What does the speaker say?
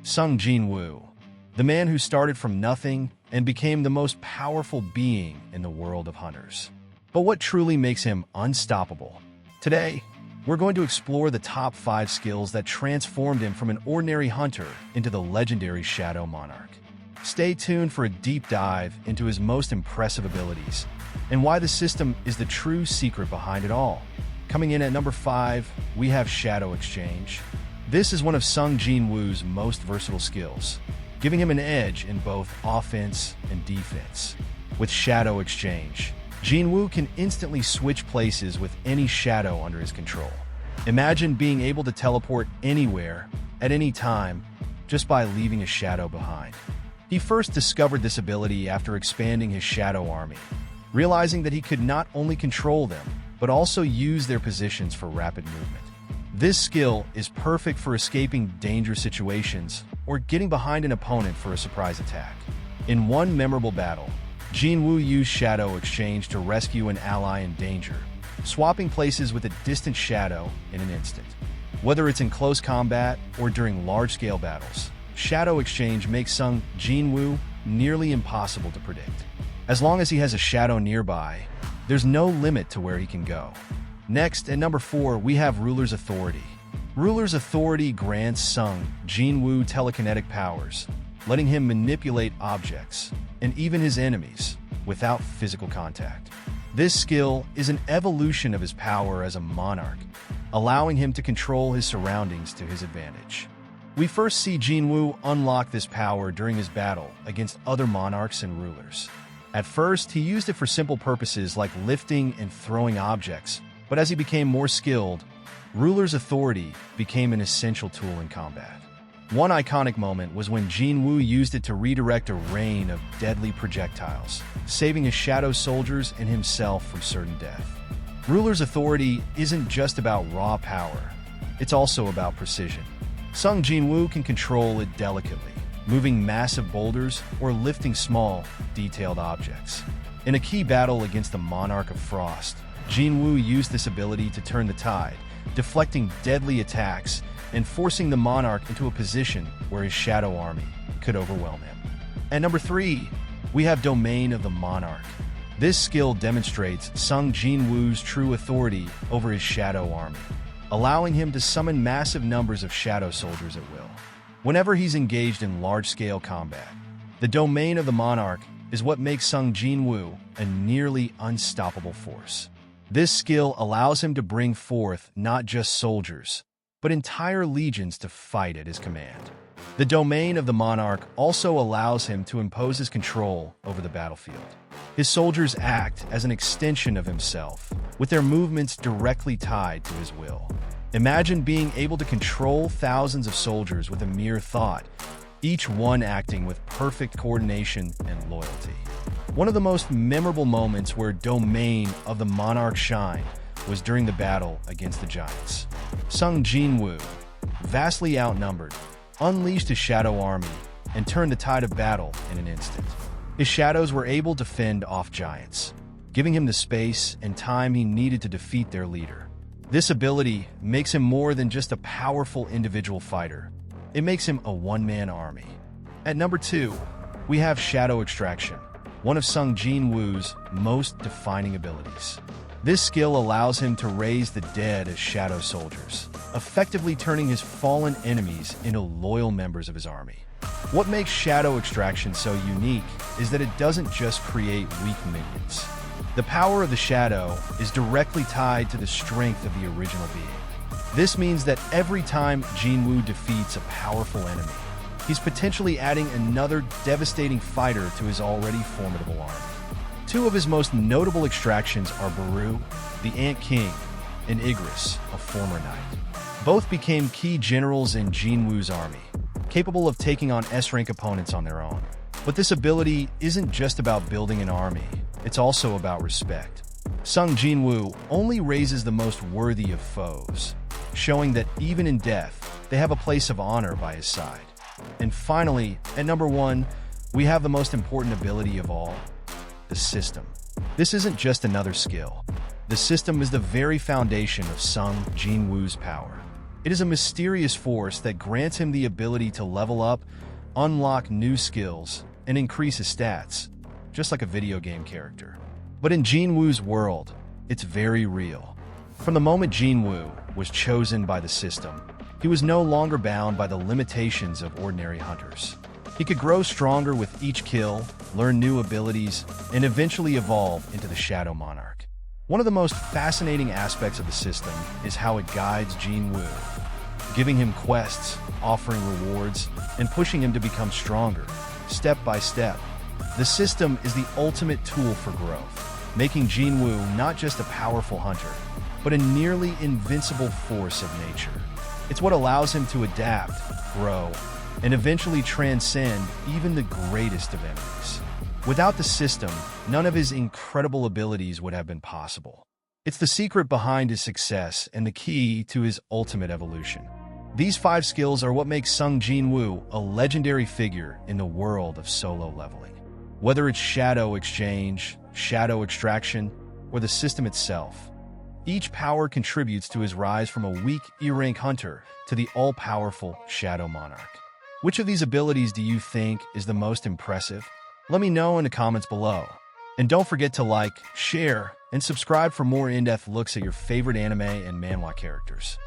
Sung Jin-Woo, the man who started from nothing and became the most powerful being in the world of hunters. But what truly makes him unstoppable? Today, we're going to explore the top 5 skills that transformed him from an ordinary hunter into the legendary Shadow Monarch. Stay tuned for a deep dive into his most impressive abilities and why the system is the true secret behind it all. Coming in at number 5, we have Shadow Exchange. This is one of Sung Jin-Woo's most versatile skills, giving him an edge in both offense and defense. With Shadow Exchange, Jin-Woo can instantly switch places with any shadow under his control. Imagine being able to teleport anywhere, at any time, just by leaving a shadow behind. He first discovered this ability after expanding his shadow army, realizing that he could not only control them, but also use their positions for rapid movement. This skill is perfect for escaping dangerous situations or getting behind an opponent for a surprise attack. In one memorable battle, Jin-Woo used Shadow Exchange to rescue an ally in danger, swapping places with a distant shadow in an instant. Whether it's in close combat or during large-scale battles, Shadow Exchange makes Sung Jin-Woo nearly impossible to predict. As long as he has a shadow nearby, there's no limit to where he can go. Next, at number 4, we have Ruler's Authority. Ruler's Authority grants Sung Jin-Woo telekinetic powers, letting him manipulate objects, and even his enemies, without physical contact. This skill is an evolution of his power as a monarch, allowing him to control his surroundings to his advantage. We first see Jin-Woo unlock this power during his battle against other monarchs and rulers. At first, he used it for simple purposes like lifting and throwing objects, but as he became more skilled, Ruler's Authority became an essential tool in combat. One iconic moment was when Jin-Woo used it to redirect a rain of deadly projectiles, saving his shadow soldiers and himself from certain death. Ruler's Authority isn't just about raw power, it's also about precision. Sung Jin-Woo can control it delicately, moving massive boulders or lifting small, detailed objects. In a key battle against the Monarch of Frost, Jin-Woo used this ability to turn the tide, deflecting deadly attacks and forcing the Monarch into a position where his shadow army could overwhelm him. At number 3, we have Domain of the Monarch. This skill demonstrates Sung Jin-Woo's true authority over his shadow army, allowing him to summon massive numbers of shadow soldiers at will. Whenever he's engaged in large-scale combat, the Domain of the Monarch is what makes Sung Jin-Woo a nearly unstoppable force. This skill allows him to bring forth not just soldiers, but entire legions to fight at his command. The Domain of the Monarch also allows him to impose his control over the battlefield. His soldiers act as an extension of himself, with their movements directly tied to his will. Imagine being able to control thousands of soldiers with a mere thought, each one acting with perfect coordination and loyalty. One of the most memorable moments where Domain of the Monarch shined was during the battle against the Giants. Sung Jin-Woo, vastly outnumbered, unleashed his shadow army and turned the tide of battle in an instant. His shadows were able to fend off giants, giving him the space and time he needed to defeat their leader. This ability makes him more than just a powerful individual fighter. It makes him a one-man army. At number 2, we have Shadow Extraction, one of Sung Jin-Woo's most defining abilities. This skill allows him to raise the dead as shadow soldiers, effectively turning his fallen enemies into loyal members of his army. What makes Shadow Extraction so unique is that it doesn't just create weak minions. The power of the shadow is directly tied to the strength of the original being. This means that every time Jin-Woo defeats a powerful enemy, he's potentially adding another devastating fighter to his already formidable army. Two of his most notable extractions are Beru, the Ant King, and Igris, a former knight. Both became key generals in Jin-Woo's army, capable of taking on S-rank opponents on their own. But this ability isn't just about building an army, it's also about respect. Sung Jin-Woo only raises the most worthy of foes, showing that even in death, they have a place of honor by his side. And finally, at number 1, we have the most important ability of all, the system. This isn't just another skill. The system is the very foundation of Sung Jin-Woo's power. It is a mysterious force that grants him the ability to level up, unlock new skills, and increase his stats, just like a video game character. But in Jin-Woo's world, it's very real. From the moment Jin-Woo was chosen by the system, he was no longer bound by the limitations of ordinary hunters. He could grow stronger with each kill, learn new abilities, and eventually evolve into the Shadow Monarch. One of the most fascinating aspects of the system is how it guides Jin-Woo, giving him quests, offering rewards, and pushing him to become stronger, step by step. The system is the ultimate tool for growth, making Jin-Woo not just a powerful hunter, but a nearly invincible force of nature. It's what allows him to adapt, grow, and eventually transcend even the greatest of enemies. Without the system, none of his incredible abilities would have been possible. It's the secret behind his success and the key to his ultimate evolution. These 5 skills are what makes Sung Jin-Woo a legendary figure in the world of solo leveling. Whether it's shadow exchange, shadow extraction, or the system itself, each power contributes to his rise from a weak E-rank hunter to the all-powerful Shadow Monarch. Which of these abilities do you think is the most impressive? Let me know in the comments below. And don't forget to like, share, and subscribe for more in-depth looks at your favorite anime and manhwa characters.